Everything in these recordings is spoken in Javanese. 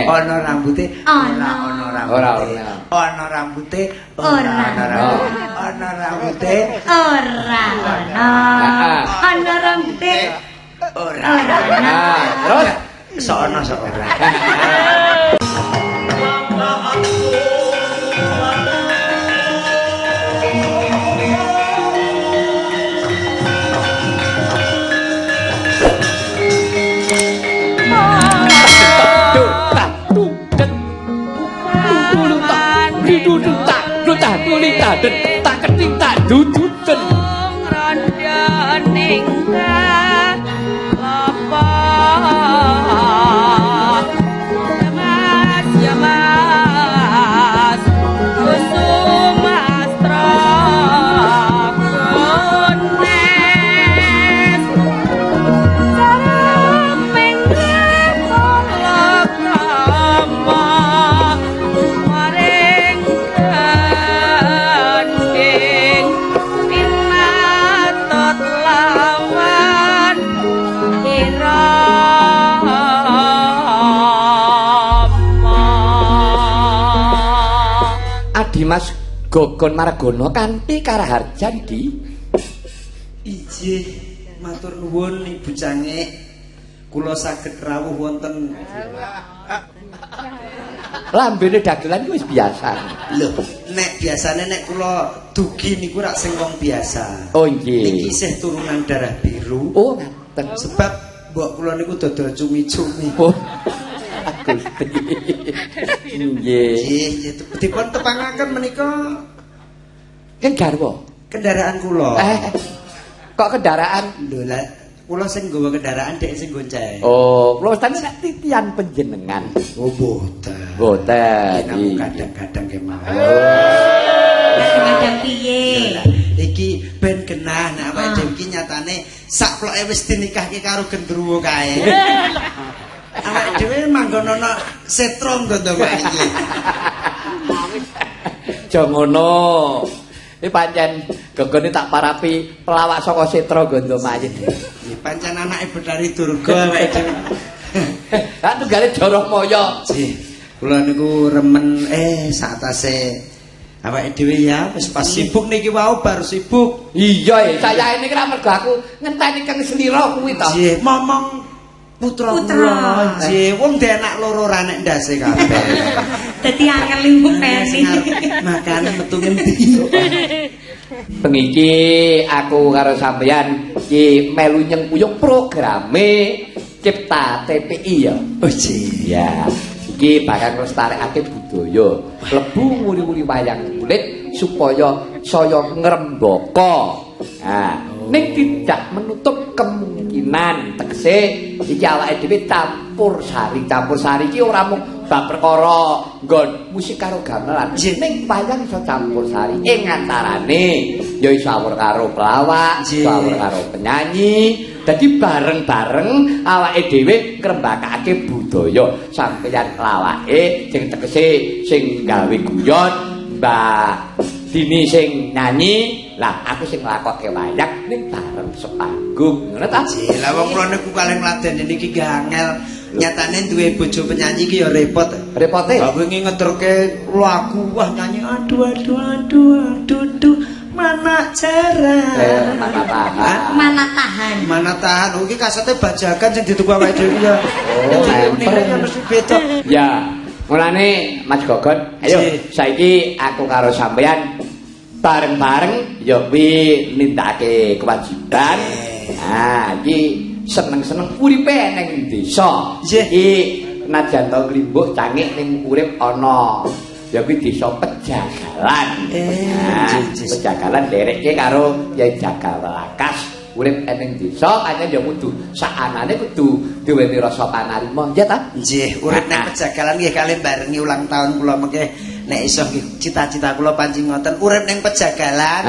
Ana rambute Ana. Ora ana rambute ora ana rambute. Ana rambute Ora ana. Ana rambute ora. Nah, terus Sok ana sok ora. Mas Gogon Margono kanthi karaharjan di Ijih matur nuwun Ibu Cangik kula saged rawuh wonten lambene dagelan wis biasa. Lho nek biasane nek kula dugi niku rak sing wong biasa. Oh nggih. Niki isih turunan darah biru. Oh ngaten. Sebab mbok kula niku dodol cumi-cumi. Oh. Gusti. Nggih. Nggih, dipun tepangaken menika kan garwa kendaraan kula. Kok kendaraan? Lho lah kula sing nggawa kendaraan dhek sing gonceng. Oh, kula mestane nek titian panjenengan. Oh, boten. Boten. Iki kadang-kadang kemawon. Kadang piye? Iki ben genah nek awake dhewe iki nyatane sak ploke wis dinikahke karo gendruwo kae. Awake dhewe manggon ana setro ngono iki. Jo ngono. Iki pancen gegone tak parapi pelawak saka Setra Gondo Mayit. Nggih pancen anake Betari Durga awake dhewe. Lah tunggale Darmaya. Nggih. Kula niku remen saatase awake dhewe ya wis pas sibuk niki wau bar sibuk. Iya, saya ini kira mergo aku ngenteni Kang Slira kuwi to. Nggih, momong putra kula. Nggih, wong dhe anak loro ra nek ndase kabeh. Dadi angel limpeni. Makane metu ngendi. Pengiki aku karo sampeyan iki melu nyengkuyung programe Cipta TPI ya. Oh nggih. Ya. Iki bakal nglestarekake budaya, klebu muri-muri wayang kulit supaya saya ngrembaka. Nah, ning tidak menutup kemungkinan tegese iki awake dhewe campur sari iki ora mung bab perkara nggon musik karo gamelan. Ning wayang iso campur sari ing antarane ya iso awur karo pelawak, iso awur karo penyanyi. Dadi bareng-bareng awake dhewe ngrembakake budaya sampeyan lawake sing tegese sing gawe guyon, Mbak Dini sing nyanyi, lah aku sing nglakokke wayang ning bareng sepanggung. Ngono ta? Nggih, lah wong kula niku kalih ngladeni niki gangel. Nyatane duwe bojo penyanyi iki ya repot. Repote? Lah wingi ngeterke lagu wah nyanyi aduh mana cara mana tahan iki kasete bajakan sing dituku awake dhewe ya. Oh, mesti beda. Ya, mulane Mas Gogon, ayo saiki aku karo sampeyan bareng-bareng ya kuwi nindakake kewajiban. Nah, iki seneng-seneng uripe ning desa. Iki najan to Klimbuk Cangik ning urip ana ya kuwi desa Pejagalan. Pejagalan derekke karo Yai Jagawalakas. Urip ning desa kaya ya kudu sakanane kudu duweni rasa panarima, nggih ta? Nggih, urip ning Pejagalan nggih kalih barengi ulang tahun kula mengke nek iso nggih cita-cita kula pancen ngoten urip ning Pejagalan.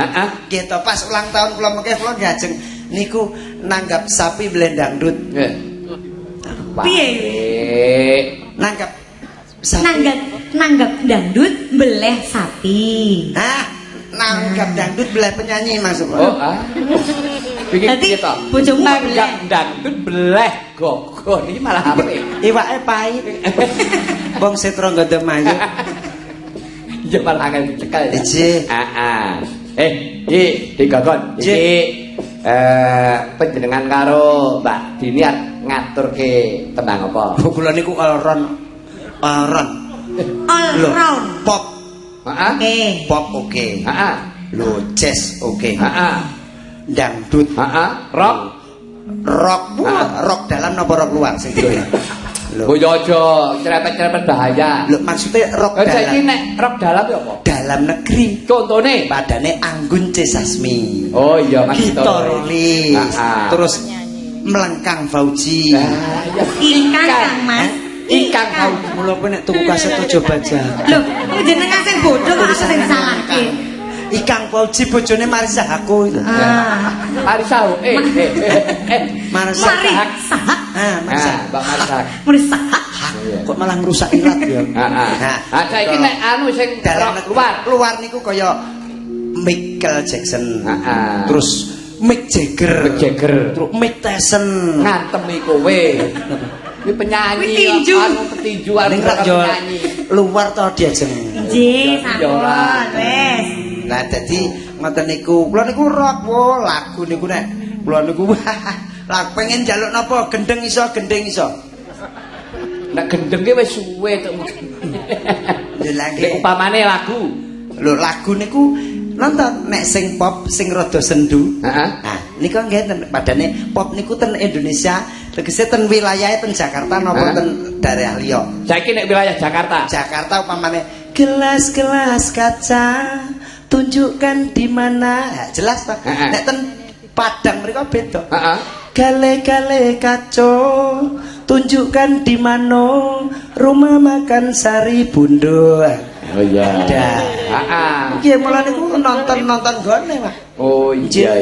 Nggih to pas ulang tahun kula mengke kula ngajeng niku nanggap sapi blendangdut. Piye? Nanggap sapi. Nanggap dangdut beleh sapi. Nanggap dangdut beleh penyanyi maksud. Dadi bojomu nanggap dangdut beleh gogon iki malah apik. Iwake pahit. Wong Setra Gandemayu. Ya malah akan dicekel. Iji. Iki digagon. Iki panjenengan karo Mbak Dini ngaturke tembang apa? Kula niku all-round. All Lho, round. pop. Oke. Pop oke. Lho, jazz oke. Dangdut. Rock. Rock dalam napa rock luar sing doyan. Lho yo aja cerepet-cerepet bahaya. Lho maksudnya rock Saiki dalam. nek rock dalam ya apa? Dalam negeri. Contone Padane Anggun C. Sasmi. oh iya Mas Gitarolis. Terus Melengkang Fauji. Ingkang Kang Mas. Ingkang kau Mula kowe nek tuku kaset aja baca. Lho, jenengan sing bodho kok aku sing salahke. Ikang Fauji bojone Marisa Haque itu. Marisa. Marisa. Marisa. Marisa. Mbak Marisa. Marisa. Kok malah ngrusak ilat ya. Saiki nek anu sing dalam rock luar niku kaya Michael Jackson. Terus Mick Jagger. Terus Mick Tyson. Ngantemi kowe. Kuwi penyanyi anu petinju ning penyanyi. Luar to diajeng. Nggih, sampun wis. Lah dadi ngoten niku. Kula niku rock lagu niku nek kula niku lah pengen njaluk napa gendeng iso. Nek gendeng ki wis suwe to. Nek upamane lagu. Lho lagu niku nonton nek sing pop sing rada sendu. Niku nggih padane pop niku ten Indonesia, tegese ten wilayah ten Jakarta napa ten daerah liya. Saiki nek wilayah Jakarta. Jakarta upamane gelas-gelas kaca tunjukkan di mana. Jelas ta? Nek ten Padang mereka beda. Gale-gale kaca tunjukkan di mana rumah makan Sari Bundo. Oh iya. Nggih malah niku nonton gone, Mas. Oh iya.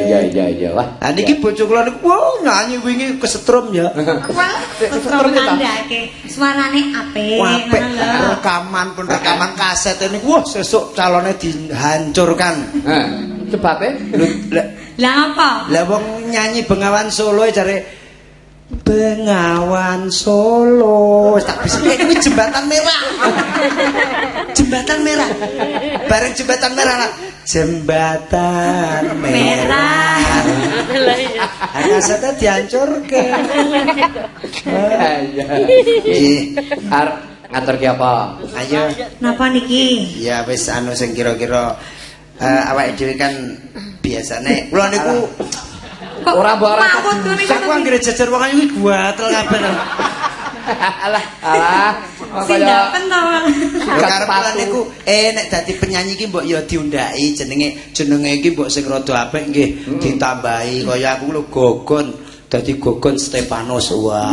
Wah. Ha niki bojo kula niku nyanyi wingi kesetrum ya. Wah, setrum tandake. Suarane apik. Apik. Rekaman kaset niku wah sesuk calone dihancurkan. Sebabe? Lah apa? Lah wong nyanyi Bengawan Solo jare Bengawan Solo tak bisa kuwi jembatan merah. Jembatan merah. Bareng jembatan merah lah. Jembatan merah. Kasete dihancurkan. Iya. Arep ngaturke apa? Ayo. Napa niki? Ya wis anu sing kira-kira awake dhewe kan biasane kula niku kok ora mbok ora sak anggere jejer wong ayu iki gatel kabeh. Alah. Sindaken to. Karep kula niku nek dadi penyanyi iki mbok ya diundhaki jenenge iki mbok sing rada apik nggih ditambahi kaya aku lho Gogon dadi Gogon Stepanus. Wah.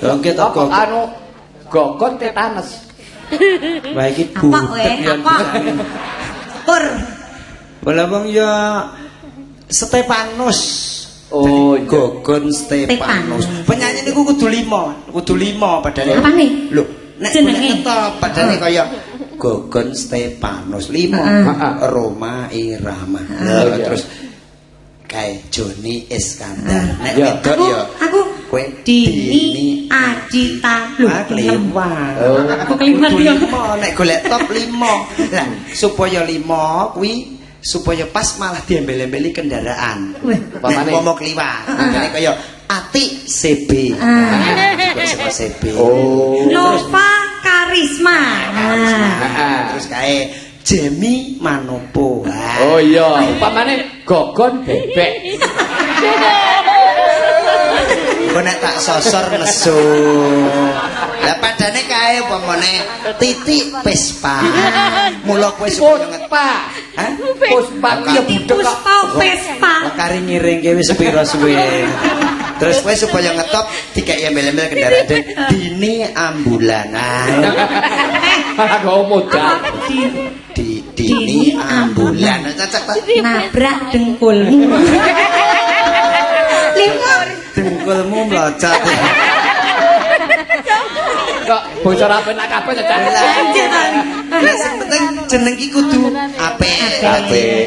Lha nggih to Gogon. Anu Gogon tetanus. Wah iki budek ya. Pur. Bola wong ya Stepanus. Oh, Gogon Stepanus. Penyanyi niku kudu 5 padane. Apane? Lho, nek ngetop padane kaya Gogon Stepanus 5 Roma Irama. Terus kae Joni Iskandar. Nek wedok ya aku kowe Dini Adita. Kliwat. Kok kliwat ya? Nek golek top 5. Lah, supaya 5 kuwi supaya pas malah diembel-embeli kendaraan. Nek ngomong kliwat. Nek kaya Ati CB. CB. Oh. Nova Karisma. Terus kae Jemi Manopo. Oh iya, upamane Gogon bebek. Kok nek tak sosor nesu. Lah padane kae upamane Titik Vespa. Mula kowe supaya Puspa. Puspa ya budek kok. Puspa Vespa. Kari ngiringke wis pira suwe. Terus kowe supaya ngetop dikek embel-embel kendaraan Dini Ambulan. Kok modal. Dini Ambulan. Cocok ta? Nabrak dengkulmu. Limur. Dengkulmu mlocot. Kok bocor apa nak kabeh cecak. Lah sing penting jeneng iki kudu apik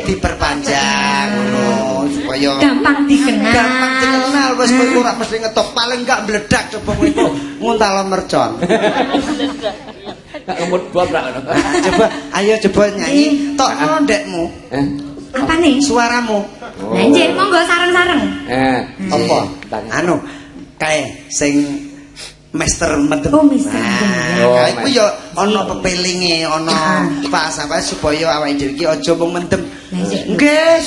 diperpanjang ngono supaya gampang dikenal. Wis kowe ora mesti ngetop paling enggak meledak coba kowe nguntal mercon. mudbot ra ngono. Coba ayo coba nyanyi tok ndekmu. Apa nih? Suaramu. Lah njen monggo sareng-sareng. Apa? Anu kae sing Master mendem. Oh, Mister. Nah, iku ya ana pepelinge, ana pas-pas supaya awake dhewe iki aja mung mendem. Nggih,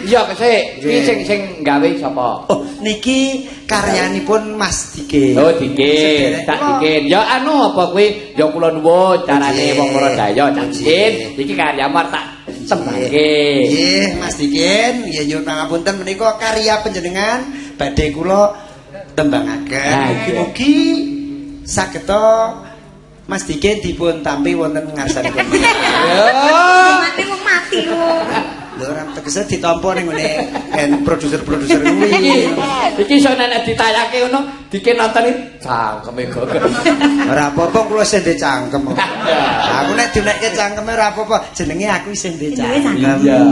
iya sik. Iki sing gawe sapa? Oh, niki karyanipun Mas Dikin. Oh, Dikin. Tak Dikin. Ya anu apa kuwi? Ya kula nuwun carane wong Maradaya, Dikin. Iki karyamu tak sembahke. Nggih, Mas Dikin, ya nyuwun pangapunten menika karya panjenengan badhe kula tembangaken. Mugi-mugi sageta Mas Dikin dipun tampi wonten ngarsanipun. Mati wong mati lho. Lho ora tegese ditampa ning ngene kan produser-produser kuwi. Iki iso nek ditayake ngono Dikin nontoni cangkeme kok. Ora apa-apa kula isih ndek cangkem. Aku nek dinekke cangkeme ora apa-apa, jenenge aku isih ndek cangkem. Iya.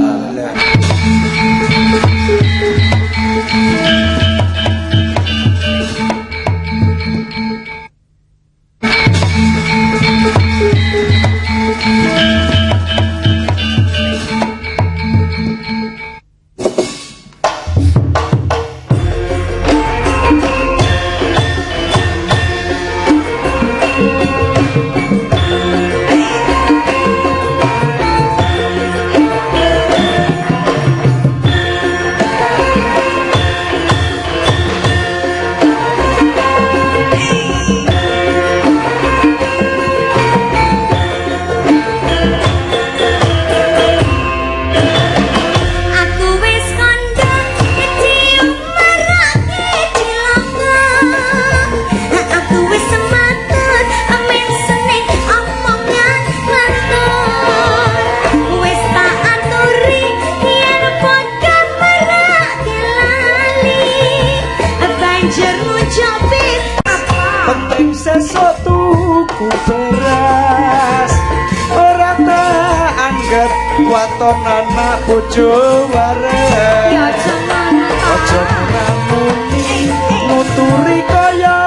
Waton anak bojo waras Ya jangan aja ngamuni nuturi kaya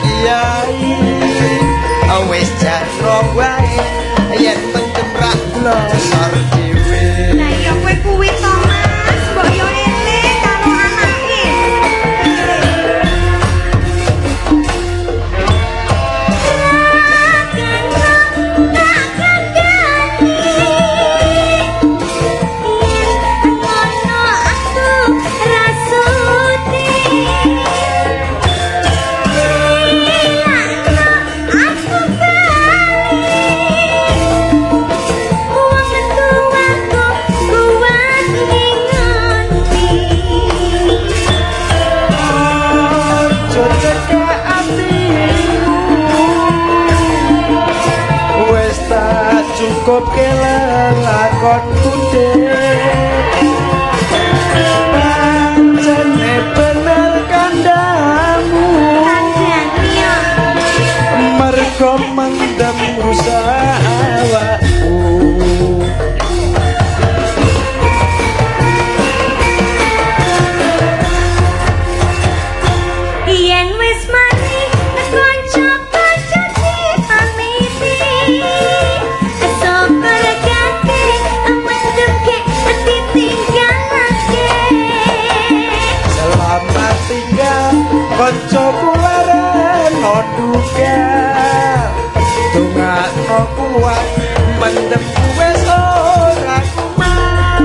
kiai wis jaro wae yen mendem ra losor dhewe. Lah ya kowe kuwi to Mas, mbok yo eling karo anake. Cukup kelakon kude pancene bener kandamu mergo mendem rusak awakku. Yen wis mati kanca-kanca dipamiti. Selamat tinggal kanca kularen duka dongakno kuat mendem wis ora kumat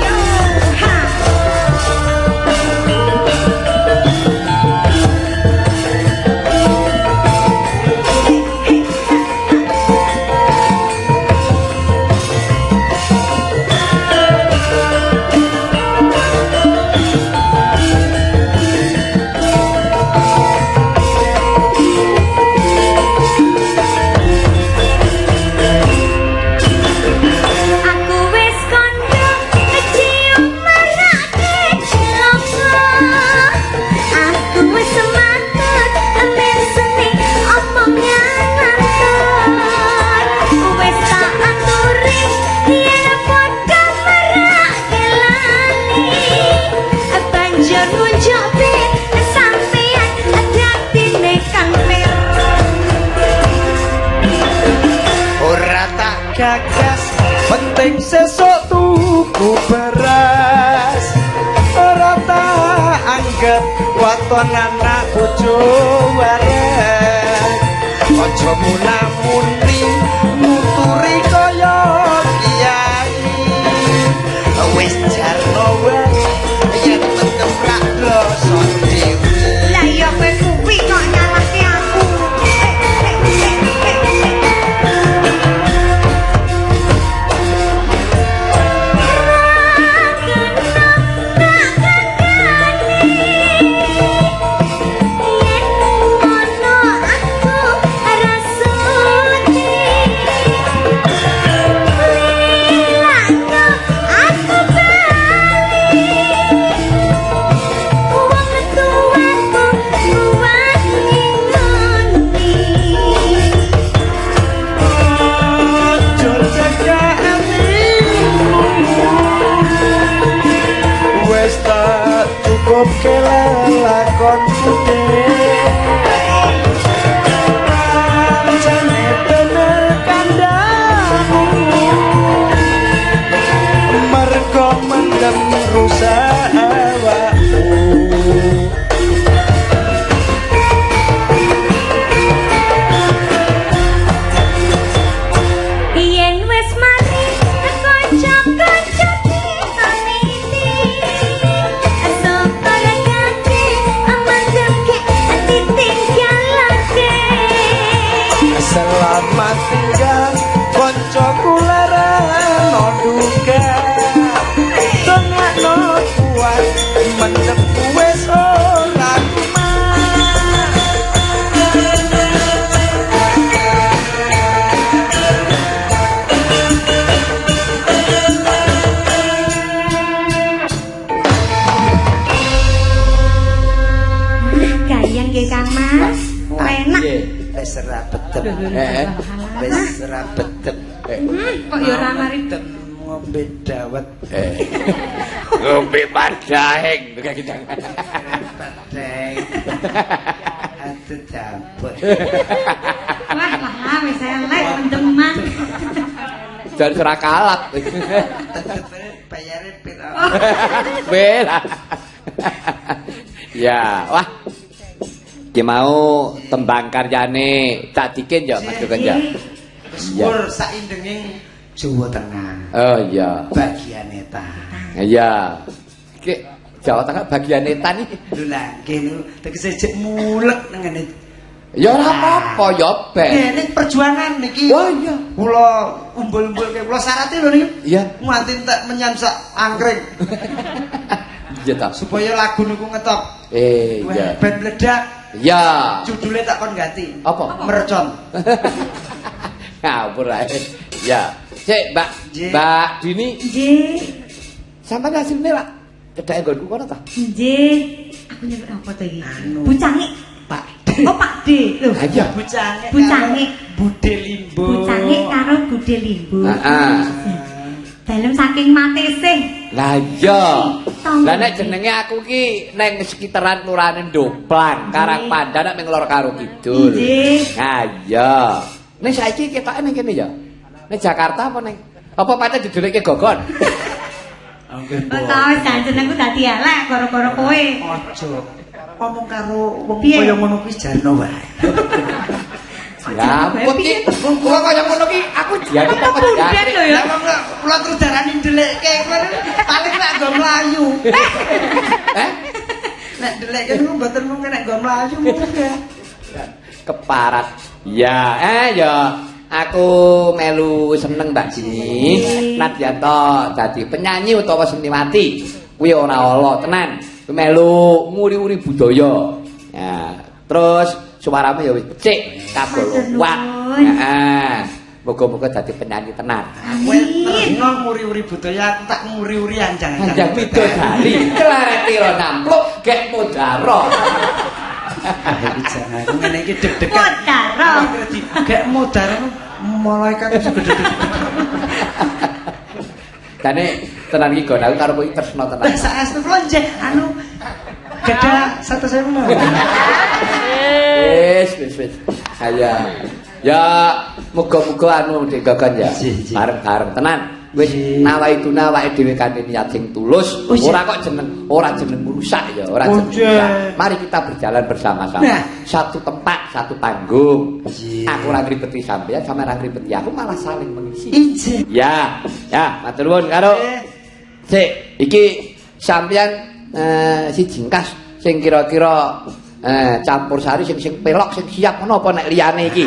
Yo ha. gagas penting sesuk tuku beras ora tak anggap waton anak bojo waras aja munamuni nuturi kaya kiai wis jarno wae yen keprak dosa dewi Lah iya kowe kuwi kok nyalahke aku. cukup kelakon putih jane bener kandamu mergo mendem rusak awakmu Yen wis mati kanca-kanca ditoniti sapa regane amandake ditinggalake selamat tinggal koncoku larano duka tengahno kuat mendem wis ora Gayang nggih Kang Mas. Enak. wis ora betem wis ora betem Kok ya ora mari ngombe dawet ngombe padaheng padaheng atuh dapur Wah, lah wis elek mendeman. jan ora kalap bayare pira bela ya wah ki mau tembang karyane Cak Dikin ya Mas Dukun ya Sur saindenging Jawa Tengah oh iya bagian etan iya ki Jawa Tengah bagian etan iki lho lah kene tegese jek mulek nang ngene ya ora apa-apa ya ben kene perjuangan niki oh iya kula umbul-umbulke kula syarate lho niki iya nganti tak menyansak angkring iya ta supaya lagu niku ngetop iya ben meledak iya judulnya tak kon ganti apa mercon ngawur ae ya sik Mbak Nggih. Mbak Dini Nggih. sampeyan asline Pak cedhake nggonku kono ta Nggih. Aku nyebut apa to iki? Anu. Bucange. Pak Oh, Pak D. Lho. iya bucange Bucange. Bude Limbo Bucange karo Gude Limbu. heeh Dalem saking matesih. lah iya lah nek jenenge aku ki neng sekitaran Kelurahan Ndoplang Karang Pandan nek nglor karo kidul Nggih. nah iya nek saiki ketoke ning kene ya ning Jakarta apa ning apa pancen dideleke gogon Oh, tau jan jenengku dadi elek gara-gara kowe. ojo ngomong karo wong Piye? kaya ngono kuwi jarno wae ya ampun ki kula kaya ngono ki aku dianu kok Budhet lho ya. kula terus darani ndelekke paling nek nggo mlayu nek ndelekke niku mboten mungkin nek nggo mlayu mungkin keparat ya ya aku melu seneng Mbak Jini nadyan to dadi penyanyi utawa seniwati kuwi ora ala tenan melu nguri-uri budaya ya terus suaramu ya wis becik kagolowat heeh moga-moga dadi penyanyi tenan kowe terno muri-uri budaya aku tak muri-uri anjang-anjang anjang widodari klarepira nampluk gek modaro jangan ngene iki deg-degan Modaro. gek modaro malaikat iso gede-gede dane tenan iki gon aku karo kowe tresno tenan saestu kula nggih anu geda 100.000 wis. Saya Ya muga-muga anu Dik Gogon ya. Bareng-bareng tenan. Wis nawaitu awake dhewe kanthi niat sing tulus, ora kok ora jeneng rusak ya, ora jeneng rusak. Mari kita berjalan bersama-sama. Satu tempat, satu tanggung. Aku ora ngribeti sampeyan, sampeyan ora ngribeti aku, malah saling mengisi. Ya, matur nuwun karo. Sik, iki sampeyan siji kas sing kira-kira campur sari sing pelok sing siap ngono apa nek liyane iki?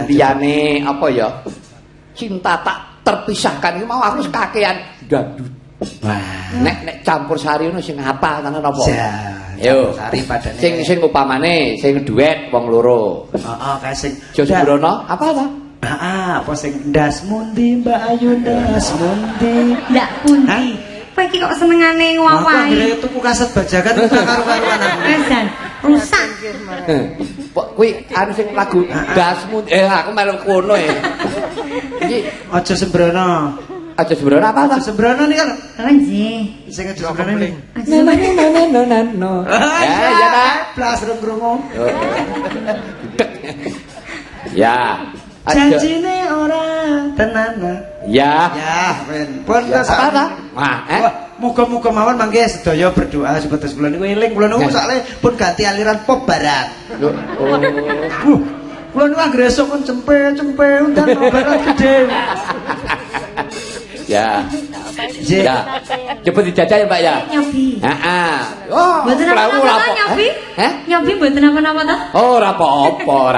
Liyane apa ya? Cinta tak terpisahkan iki mau aku kakean dandut. Wah, nek campur sari ngono sing apa tenan apa? Yo, sari padane. Sing upamane sing duet wong loro. Heeh, kae sing Josbrono apa ta? Apa sing ndas mundi Mbak Ayu ndas mundi? Ndak pundi. Kowe iki kok senengane ngwawahi. Aku tuku kaset bajakan karo-karuan aku. Resan, rusak. Kuwi anu sing lagu dasmu aku melu kono ya. Iki Aja sembrono. aja sembrono apa ta? Sembrono nih kan. Oh nggih. Sing aja sembrono nih. No. Ya ta. Blas krungu. Ya. Janjine ora tenan. Ya. Ben. Pun Apa ta? Muga-muga mawon mangke sedaya berdoa supados kula niku eling kula niku sakle pun ganti aliran pop barat. Kula niku anggere esuk kon cempe undan barat gede. Ya. Ya. Coba dijajah ya, Mbak ya. Nyobi. Heeh. Oh, mboten apa-apa nyobi? Nyobi mboten apa-apa ta? Oh, ora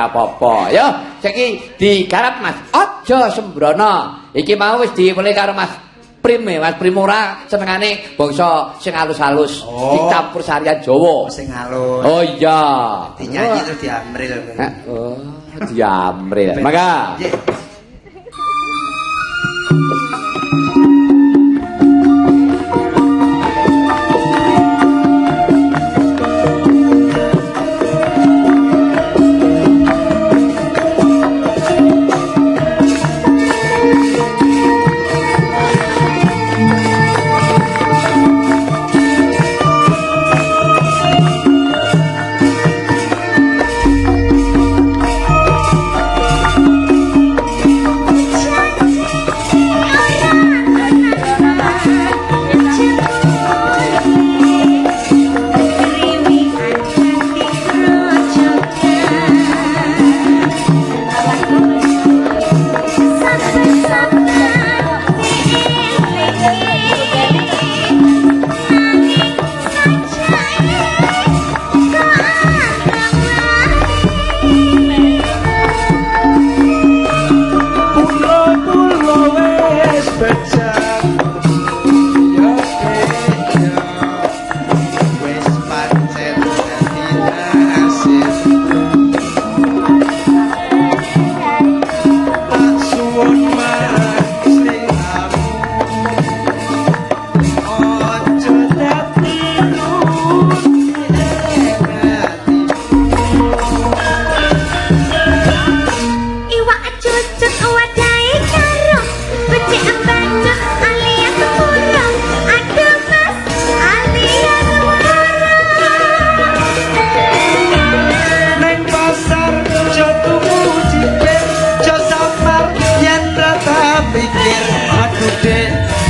apa-apa. Yo, saiki digarap Mas. Aja sembrono. Iki mau wis dimulai karo Mas Prim, Mas Prim ora senengane bangsa sing halus-halus, dicampur sarian Jawa. Sing halus. Oh iya. Dinyanyi terus diamril. Oh, diamril. Mangga.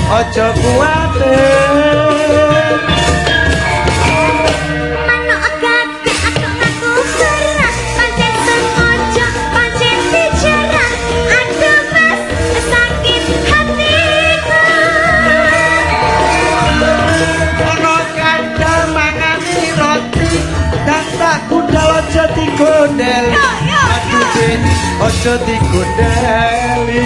Aja kuwatir Manuk gagak aku ngaku berat pancen sengaja pancen dijarah aduh mas sakit hatiku ono kandhal mangani roti dan tak kudal aja digondeli aduh den aja digondeli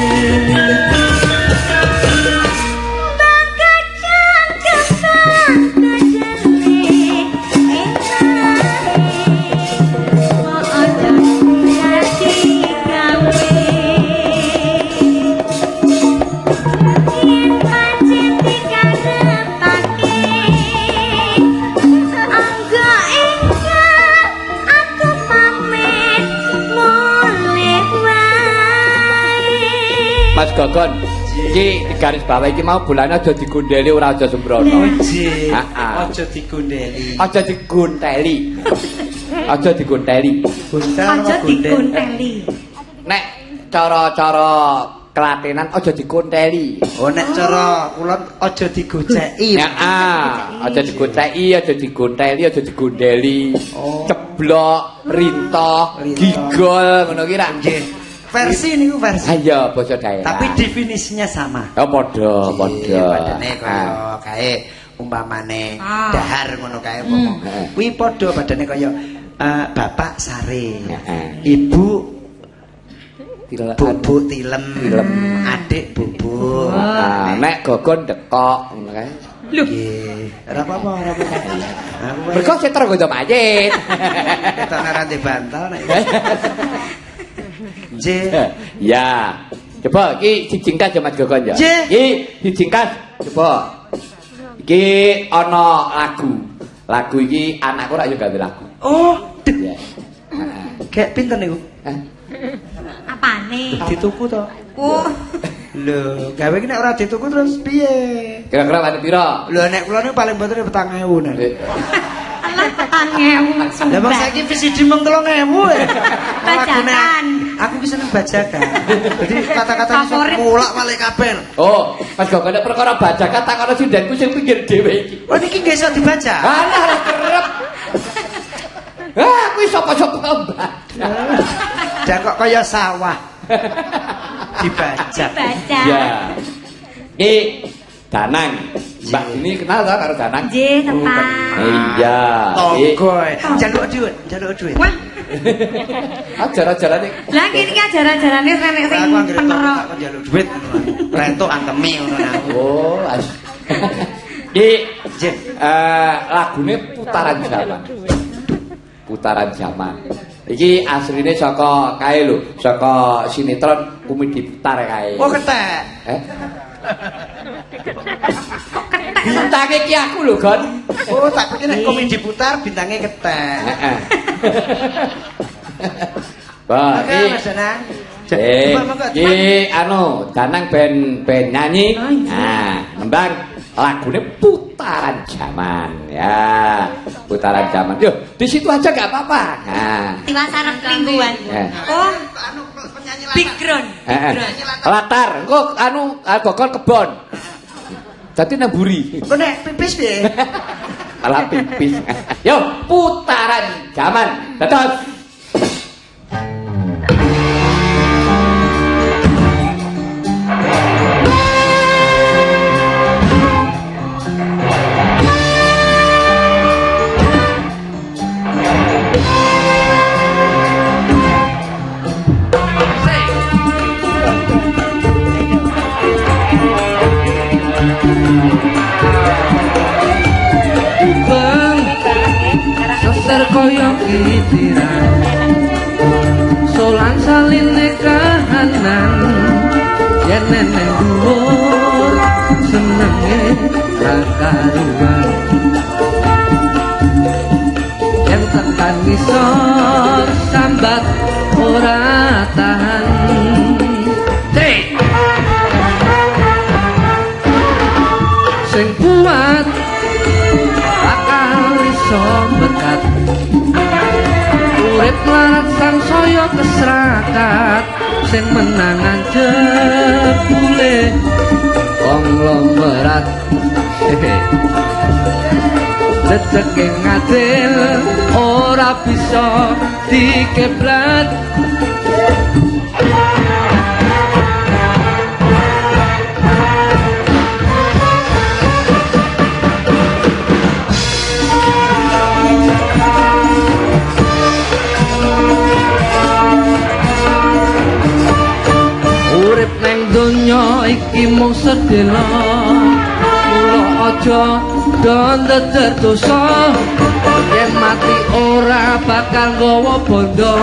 Mas Gogon, iki garis bawah iki mau bulane aja digondeli ora aja sembrono. Nggih. Aja digondeli. Aja digonteli. Aja digonteli. Guntel aja gundel. dikunteli nek cara-cara kelatenan aja dikonteli. Oh nek cara kula aja digoceki. Heeh, aja digoceki, aja digonteli, aja digondeli. Oh. Ceblok, rintoh, Rintoh. gigol ngono ki ra. Nggih. Versi niku versi. Ha iya basa daerah. Tapi definisinya sama. oh padha, padha. Badane kaya kae umpamane dahar ngono kae Heeh. kuwi padha badane kaya bapak sare. Heeh. Ibu Tilem. bubuk tilem, adik bubuk. Nek gogon dekok ngono kae. Lho, Nggih, ora apa-apa, ora apa-apa. Aku Mergo setra nggo mayit. ketok ora ndek bantal nek. Nggih. Ya. Coba iki dijingkas ya Mas Gogon ya. Nggih. Iki dijingkas coba. Iki ana lagu. Lagu iki anakku ora yo gawe lagu. Oh, Ya. Heeh. kayak pinten niku? Hah? apane? Dituku to. Oh, Lho, gawe iki nek ora dituku terus piye? Kira-kira wani pira? Lho nek kula niku paling mboten 4.000 nek. alah tangewu Lah bang saiki VCD mung 3.000 ya. Bajakan. Aku bisa nang bajakan. Jadi kata-kata iso Favorit. mulak balik kabel. Oh, Mas Gogon nek perkara bajakan takono sindenku sing pinggir dhewe iki. Oh niki nggih iso dibaca. Alah lah kerep. Kuwi sapa-sapa mbak. Dan kok kaya sawah. Dibaca. baca. Ya. Iki Danang. Mbak ini kenal ta karo Danang? Nggih, tenan. Iya. Tonggo. Jaluk dhuwit, jaluk dhuwit. Wah, Ajar-ajarane. lah iki ajaran-ajarane renek sing Aku anggere penerok. tak jaluk dhuwit ngono. Rentuk antemi ngono aku. Oh, Iki Nggih. lagune putaran zaman. Putaran zaman. Iki asline saka kae lho, saka sinetron komedi putar kae. Oh ketek. Bintange ki aku lho, Gon. Oh tak pikir nek komedi putar bintangnya ketek. Heeh. Wah, Oke, Mas Danang. anu, Danang ben nyanyi. Nah, nembang lagune putaran zaman. Ya, putaran zaman. Yo, di situ aja enggak apa-apa. Nah, Tiwasaran lingkungan. Oh, Anu penyanyi background. latar, engko anu Gogon kebon. Dadi nang buri. kok nek pipis piye? Alah pipis. Yo, putaran zaman. Dados. Seser koyo kitiran Solan saline kahanan Yen neneng dhuwur senenge rakaruan Yen tekan ngisor sambat ora tahan Sing kuat bakal iso berkat urip larat sansaya keserakat sing menangan jebule konglomerat rezeki ngadil ora bisa dikeblat urip neng donya iki mung sedelo mula aja ndondet dosa yen mati ora bakal nggawa bondo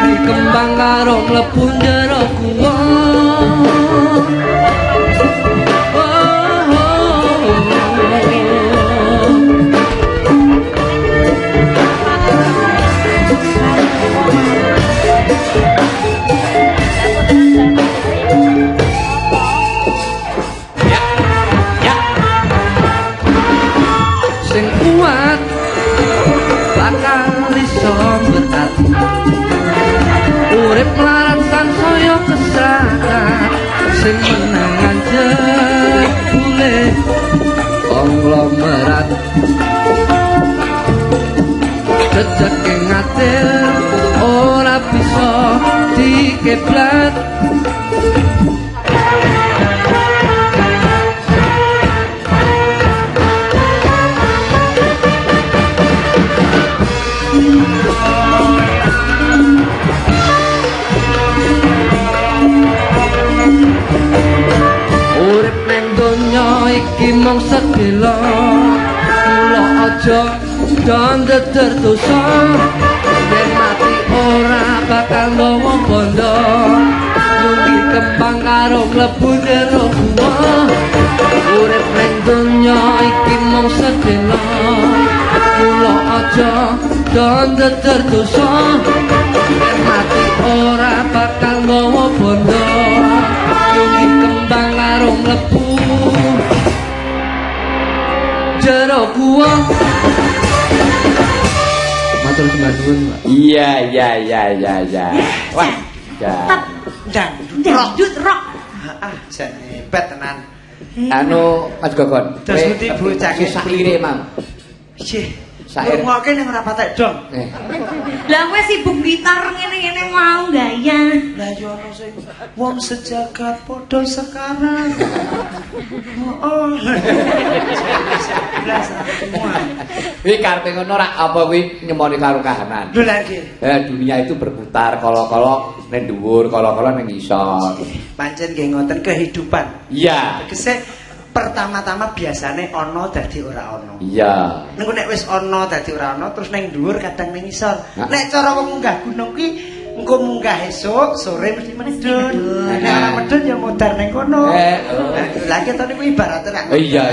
dikembang karo mlebu njero guwa sing kuat bakal iso berkat urip kesratan sing menangan jebule konglomerat rezeki ngatil ora bisa dikeblat urip ning donya iki mung sedelo kula aja dandeter dosa ben mati ora bakal ngomong bondo nyugi kembang karo mlebu jero gua urip ning donya iki mung sedelo kula aja dandeter dosa ben mati ora bakal ngomong bondo nyugi kembang karo mlebu jero gua matur sembah nuwun. Iya. Wah, Ndang Dangdut rock. jan hebat tenan. anu Mas Gogon. Terus ngerti bocah ki saire mang. Ih, Sair. ngoke ning ora patek dong. Lah kowe sibuk gitar ngene-ngene mau gaya. Lah yo ono sing wong sejagat padha sekarang. Oh. Jelas semua. Kuwi karepe ngono rak apa kuwi nyemoni karo kahanan. Lho lha iki. Dunia itu berputar kala-kala ning dhuwur, kala-kala ning isor. Pancen nggih ngoten kehidupan. Iya. Tegese pertama-tama biasane ana dadi ora ana. Iya. Nek wis ana dadi ora ana terus ning dhuwur kadang ning isor. Nek cara wong munggah gunung kuwi engko munggah esuk sore mesti medhun. Nek ora medhun ya modar ning kono. Lah ketone kuwi ibarate ra. Iya.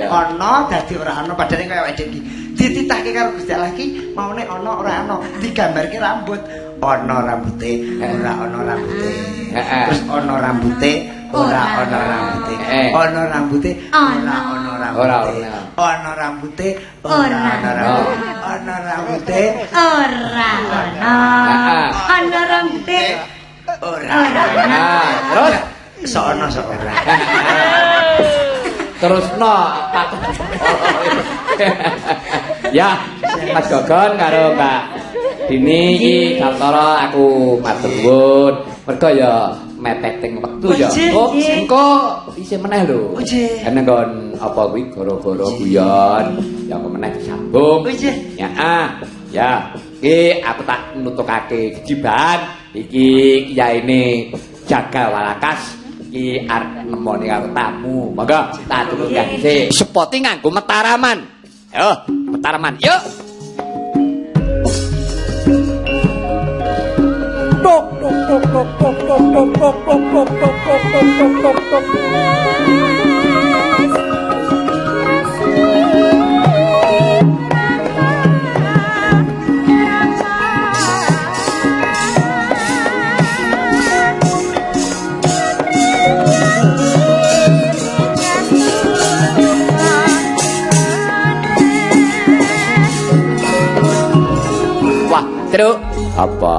Ana dadi ora ana padane kaya awake dhewe iki. Dititahke karo Gusti Allah iki maune ana ora ana, digambarke rambut. Ana rambute, ora ana rambute. Terus ana rambute, ora ana rambute. Ana rambute, ora ana rambute. Ana rambute, ora ana rambute. Ana rambute, Ora ana. Ana rambute. ora ana. Terus Sok ana sok ora. terusno. Ya, Mas Gogon karo Mbak Dini iki kantara aku matur nuwun. Mergo ya mepet teng wektu ya. Oh, engko isih meneh lho. Ana nggon apa kuwi gara-gara guyon, ya engko meneh disambung. Ya ya. Iki aku tak nutukake kejiban iki kiyaine Jaga Walakas iki arep nemoni karo tamu. Monggo tak turunkan sih. Sepoti nganggo metaraman. Yo, metaraman. Yuk. Wah, terus apa?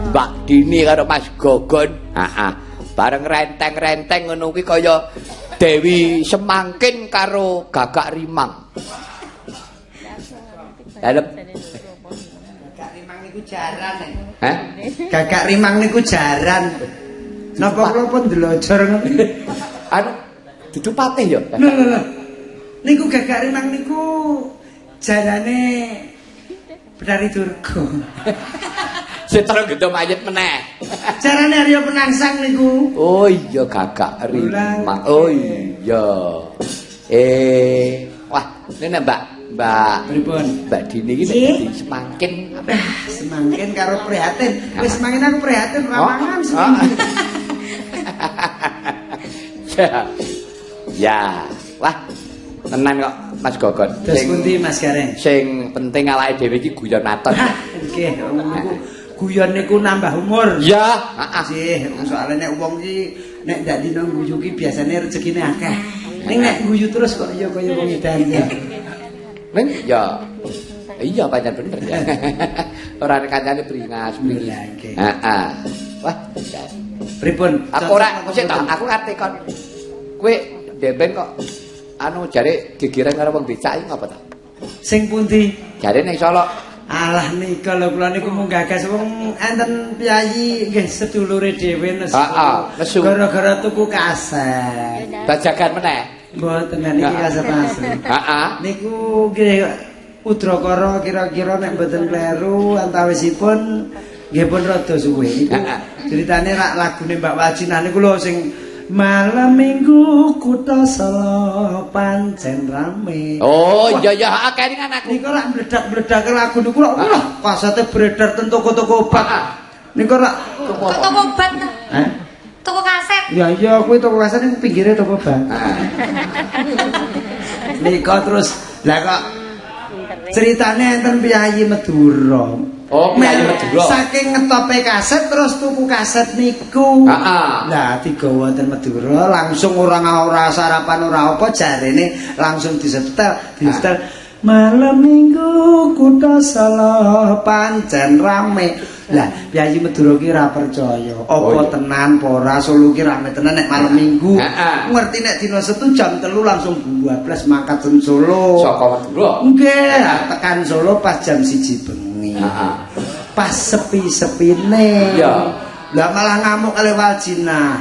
Mbak Dini karo Mas Gogon. Bareng renteng-renteng ngono kuwi kaya Dewi Semangkin karo Gagak Rimang. Dalem. Gagak Rimang niku jaran. Hah? Gagak Rimang niku jaran. Napa kula pun ndelojor ngoten. Anu dudu patih ya. Lho. Niku Gagak Rimang niku jarane Betari Durga. Setara gendho mayit meneh. Jarane Arya Penangsang niku. Oh iya Gagak Rimang. Oh iya. Wah, ini Mbak Pripun? Mbak Dini iki dadi Semangkin. Semangkin karo prihatin. Wis semangkin aku prihatin ramangan semangkin. Ya. Wah, tenan kok Mas Gogon. Terus pundi Mas Gareng? Sing penting awake dhewe iki guyon aton. Nggih, niku guyon niku nambah umur. Ya, Nggih, soalnya nek wong iki nek ndak dina guyu ki biasane rezekine akeh. Ning nek guyu terus kok ya kaya wong edan. Ning ya. Iya pancen bener ya. Ora kancane beringas. Heeh. Wah, pripun? aku ora sik to, aku ngerti kon. Kowe ndemben kok anu jare gegeran karo wong becak iki ngapa ta? Sing pundi? Jare ning Solo. Alah nika lho kula niku mung gagas wong enten piyayi nggih sedulure dhewe nesu. Nesu. Gara-gara tuku kaset. Bajagan meneh. Mboten niki kaset asli. Niku nggih Udrakara kira-kira nek mboten kleru antawisipun nggih pun rada suwe. Niku ceritane rak lagune Mbak Wajina niku lho sing malam minggu kutha Solo pancen rame. Oh iya ya kelingan aku. Niku rak mledak-mledak lagu niku lho kasete beredar ten toko-toko obat. Niku rak toko obat. Toko kaset. Ya iya kuwi toko kaset niku pinggire toko obat. Niku terus lah kok ceritane enten piyayi Madura. Oh, piyayi Madura. Saking ngetope kaset terus tuku kaset niku. Lah digawa ten Madura langsung ora sarapan ora apa jarene langsung disetel. Malam minggu kutha Solo pancen rame. Lah piyayi Madura ki ora percaya. Apa tenan apa ora Solo ki rame tenan nek malam minggu. Ngerti nek dina Setu jam 3 langsung 12 mangkat ten Solo. Saka Madura. Nggih, tekan Solo pas jam 1 bengi. Pas sepi-sepine. Iya. Lah malah ngamuk kali Waljina.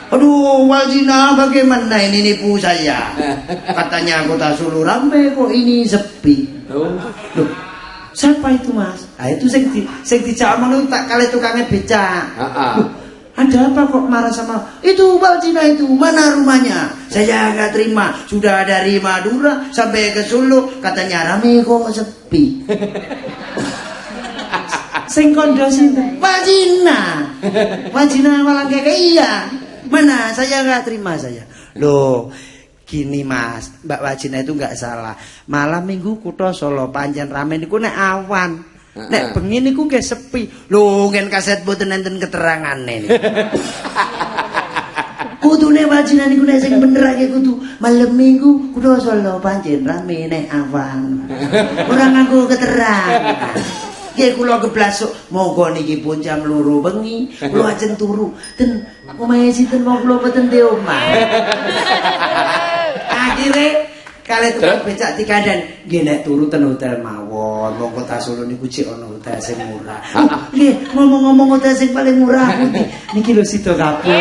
Aduh, Waljina bagaimana ini nipu saya? Katanya kota Solo ramai kok ini sepi. Loh, siapa itu Mas? Ah itu sing dijawab ngono tak kali tukangnya becak. Loh, ada apa kok marah sama itu Waljina itu? Mana rumahnya? Saya nggak terima. Sudah dari Madura sampai ke Solo katanya ramai kok sepi. Sing kondo sinten? Wajina malah kayak iya. Mana? Saya nggak terima saya. Loh, gini Mas, Mbak Wajina itu nggak salah. Malam minggu kutha Solo pancen rame niku nek awan. Nek bengi niku nggih sepi. Lho, ngen kaset boten enten keterangane niku. Kudune Wajina niku nek sing bener ae kudu malam minggu kutha Solo pancen rame nek awan. Ora nganggo keterangan. Nggih kula geblasuk monggo niki pun jam 2 bengi kula ajeng turu ten omahe sinten wong kula mboten ndek omah. Akhire kali tukang becak dikandhan nggih nek turu ten hotel mawon wong kota Solo niku cek ana hotel sing murah. Nggih ngomong-ngomong hotel sing paling murah pundi niki lho Sido Kapur.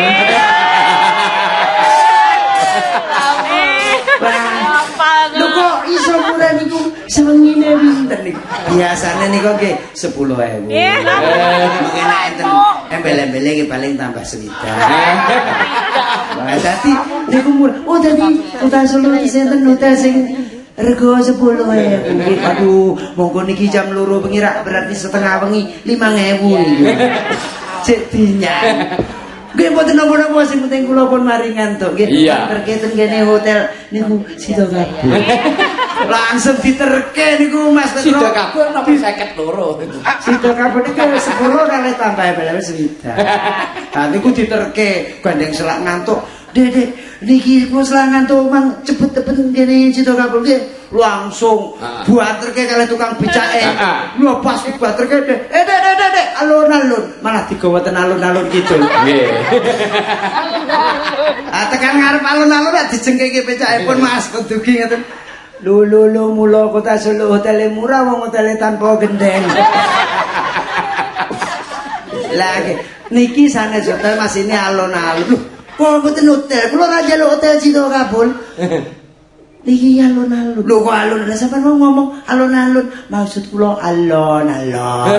Lho kok iso murah niku semengine pinten niku? Biasane niku nggih 10.000. Mungkin enten embel-embele iki paling tambah 1.000. Lah dadi niku murah. Oh dadi kota Solo sinten hotel sing rego 10.000. Aduh, monggo niki jam 2 bengi rak berarti setengah bengi 5.000 niku. Cek dinyang. Nggih mboten napa-napa sing penting kula pun mari ngantuk nggih. Terketen kene hotel niku Sido Kapur. Langsung diterke niku Mas Petro. Sido Kapur napa 52. Sido Kapur niku 10 kali tambah belewe 1.000. Lah niku diterke gandeng selak ngantuk. Dek, niki kula selak ngantuk mang cepet-cepet kene Sido Kapur nggih. Langsung buaterke kali tukang becake. Lho pas buaterke Dek, Dek, alun-alun malah digawa ten alun-alun gitu. Nggih. Tekan ngarep alun-alun nek dijengkeke becake pun Mas Dugi ngoten. Lho mula kota Solo hotele murah wong hotele tanpa gendeng. Lah niki sanes hotel Mas ini alun-alun. Kok mboten hotel, kula ora njaluk hotel Sido Kapur. Niki alun-alun. Lho kok alun-alun sampean mau ngomong alun-alun, maksud kula alon-alon.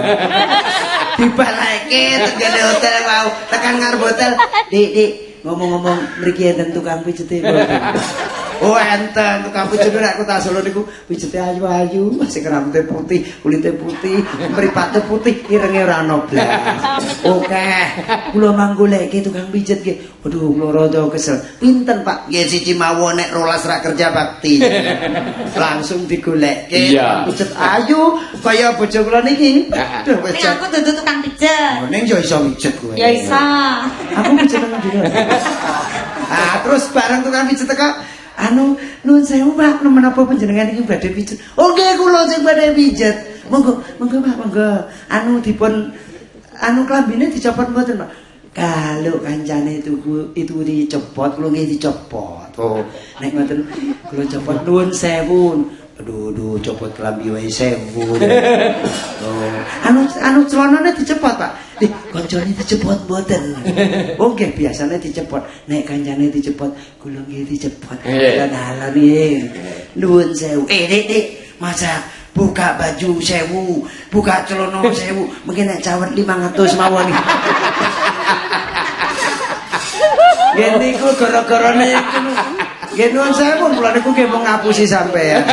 Dibaleke tengene hotel mau, tekan ngarep hotel. Dik, ngomong-ngomong mriki enten tukang pijete mboten? Oh enten tukang pijet nek kota Solo niku pijete ayu-ayu, sing rambute putih, kulite putih, mripate putih, irenge ora ana blas. Oke, kula manggoleke tukang pijet nggih. Waduh, kula rada kesel. Pinten Pak? Nggih siji mawon nek 12 rak kerja bakti. Langsung digolekke pijet ayu kaya bojo kula niki. Aduh, Ning aku dudu tukang pijet. ning yo iso pijet kowe. Ya iso. Aku pijet nang ndi? Terus bareng tukang pijet teko nuwun sewu Pak, menapa panjenengan iki badhe pijet? Oh nggih kula sing badhe pijet. Monggo Pak, monggo. Dipun klambine dicopot mboten Pak? kalau kancane itu dicopot kula nggih dicopot. Oh, nek ngoten kula copot nuwun sewu. Aduh, copot kelambi wae 1000. Oh, anu celanane dicepot, Pak. Koncone dicepot mboten. Oh, nggih biasane dicepot. Nek kancane dicepot, kula nggih dicepot. Lan nggih. Nuwun sewu. Dik, masa buka baju 1000, buka celana 1000, mungkin nek cawet 500 mawon. Nggih niku gara-garane iku. Nggih nuwun sewu, kula niku nggih mau ngapusi sampean.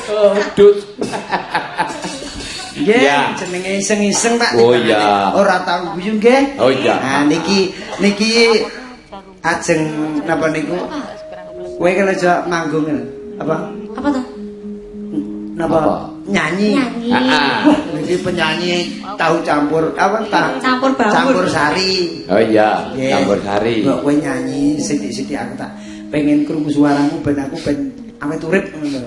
Oh, Dut. Nggih, jenenge iseng-iseng Pak. Oh iya. Ora tau guyu nggih. Oh iya. Nah niki ajeng napa niku? Kowe kan aja manggung apa? Apa tuh? Napa? Nyanyi. Niki penyanyi tahu campur apa ta? Campur bawur. Campur sari. Oh iya, campur sari. Kok kowe nyanyi sithik-sithik aku tak pengen krungu suaramu ben aku ben awet urip ngono.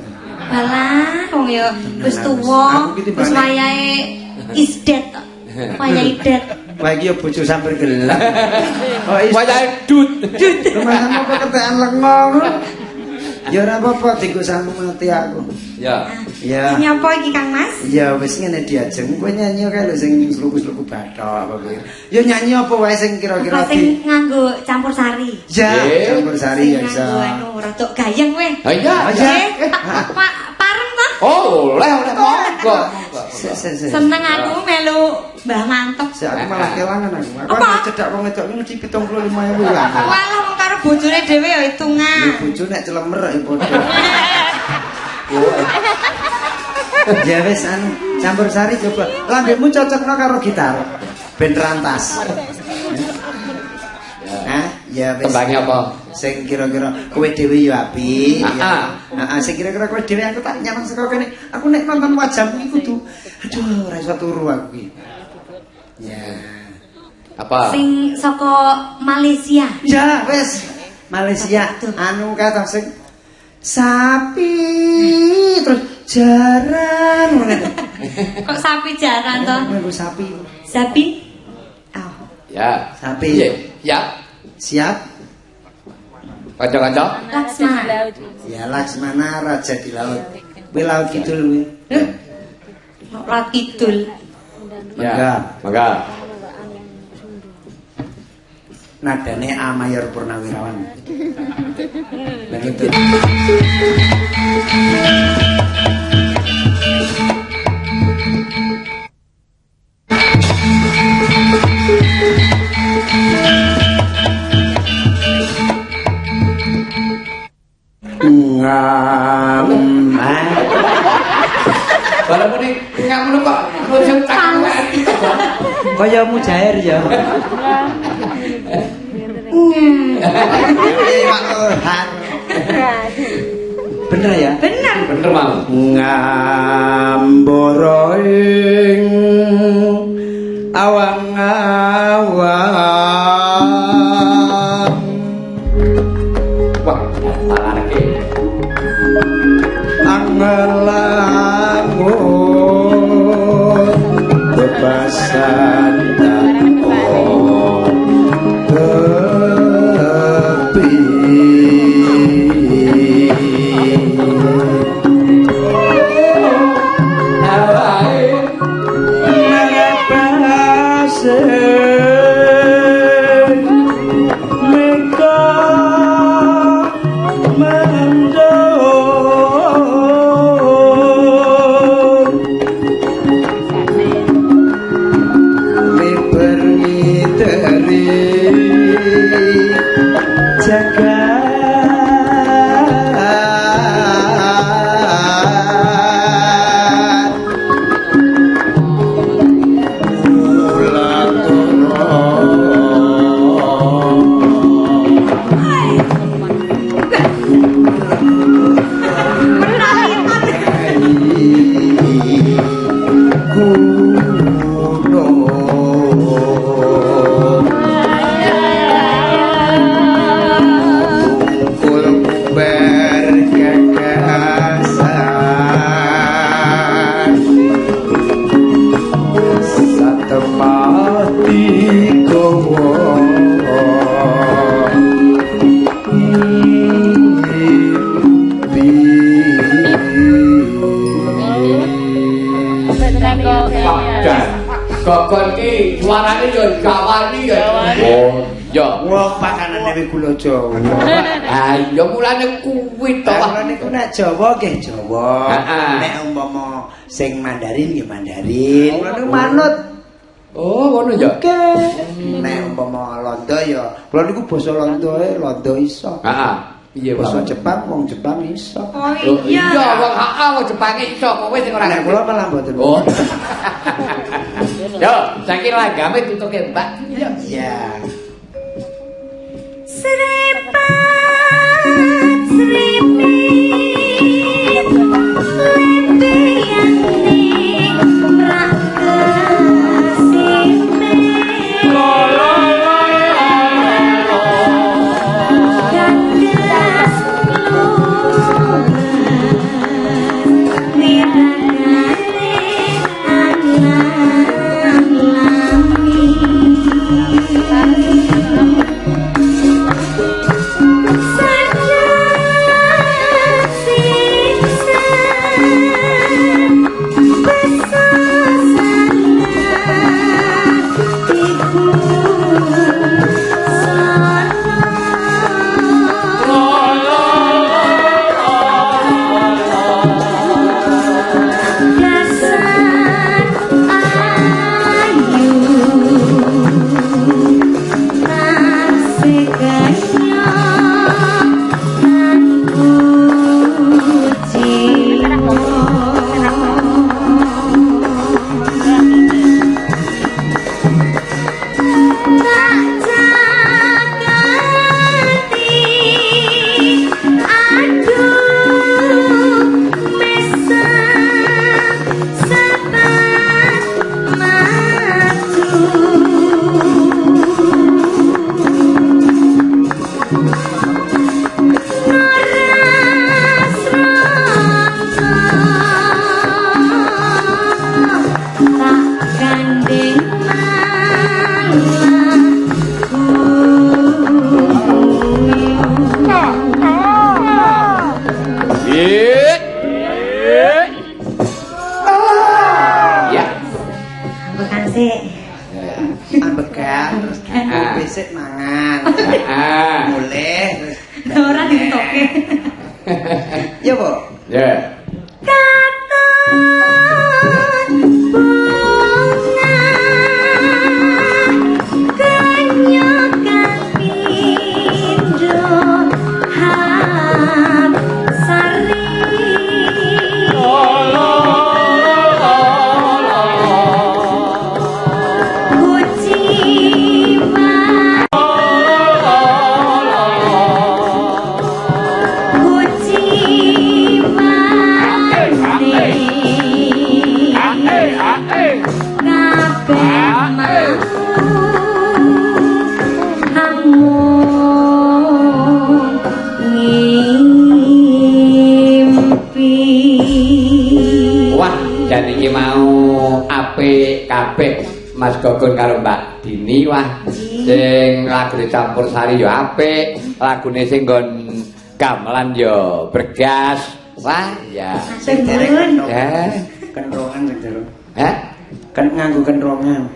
Balah, wong ya wis tuwa, wis wayahe isdet. Wayahe idet. Wah iki ya bojo sampeyan gelap. Oh Wayahe Dut. Rumah apa ketekan lengo. Ya ora apa-apa dienggo sang mati aku. Ya. Ya. Ini apa iki Kang Mas? Ya wis ngene diajeng kowe nyanyi kae lho sing sluku-sluku bathok apa kuwi. Ya nyanyi apa wae sing kira-kira Apa sing nganggo campur sari? Ya, campur sari ya iso. Nganggo anu rada gayeng kowe. Oh iya. Pak pareng to? Oh, oleh monggo. Seneng Seneng aku melu Mbah Mantok. aku malah kelangan aku. Aku Apa? nek cedak wong wedok mesti 75.000 lah. Walah wong karo bojone dhewe ya hitungan. Ya bojo nek celemer ya padha. Ya wis anu campur sari coba. Lambemu cocokno karo gitar. Ben rantas. Hah? Ya wis. Tembange apa? Sing kira-kira kowe dhewe ya apik. Ah. Heeh, sing kira-kira kowe dhewe aku tak nyamang saka kene. Aku nek nonton wajahmu iki kudu aduh ora iso turu aku iki. Ya. Apa? Sing saka Malaysia. Ya wis. Malaysia anu kata sing sapi terus jaran ngono. Kok sapi jaran to? Nggo sapi. Sapi? Oh. Ya. Sapi. Ya. Siap? Kanca-kanca. Laksmana. Ya Laksmana raja di laut. Kowe laut kidul kowe. Laut Kidul. Ya. Mangga. Nadane A mayor Purnawirawan. Begitu. Kalau muni enggak ngono kok musim cak ati kok. Kaya mujair ya. Bener ya? Bener. Bener mau. Ngambara ing awang-awang. Wah, tanganke. Angelamun bebasan suarane yo gawani ya. Oh, yo. Wong pakanan dhewe gula Jawa. Ah, iya mulane kuwi to. Kalau niku nek Jawa nggih Jawa. Heeh. Nek umpama sing Mandarin nggih Mandarin. Kula niku manut. Oh, ngono ya. Oke. Nek umpama Londo ya, kula niku basa Londoe Londo iso. Heeh. Piye Basa Jepang wong Jepang iso. Oh Iya, iya. wong wong Jepang iso, kowe sing ora Nek kula malah mboten. Oh. Yo, saiki langgame tutuke, Mbak. Iya. Seripat seripit lembeyan ning prakesime gandas lugas wiragane alam-lami Besek mangan. Boleh. ora ditoke. Ya, Bu. Ya. Katon bunga kanyokan pindho sari Iki mau apik kabeh Mas Gogon karo Mbak Dini wah sing lagu dicampur sari ya apik lagune sing nggon gamelan ya bergas wah ya Sing derek ya kenrongan sing derek. Hah? Kan nganggo kenrongan.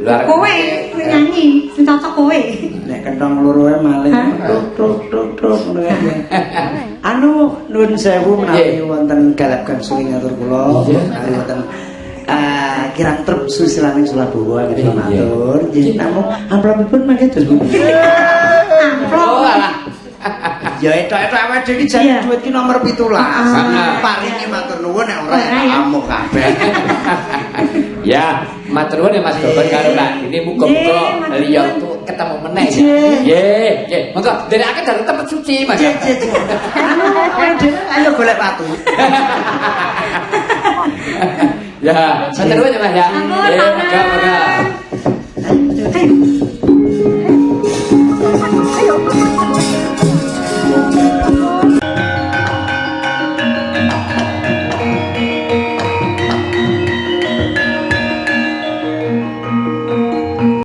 Luar kowe nyanyi sing cocok kowe. Nek kenthong loroe maling tuk ngono kae. Anu nuwun sewu menawi wonten galap gangsing ngatur kula menawi wonten kirang trep susilaning Sulabawa nggih matur. Nggih namung amplopipun mangke dos. Oh alah. Ya etok-etok awake dhewe iki jan duit ki nomor 17. Paringi matur nuwun nek ora amuk kabeh. Ya, matur nuwun ya Mas Gogon karo Mbak. Ini muga-muga liya tuh ketemu meneh. Nggih, nggih. Monggo nderekake dalem tempat suci, Mas. Nggih. Ayo golek watu. Ya, matur nuwun ya Mas ya. Nggih, monggo.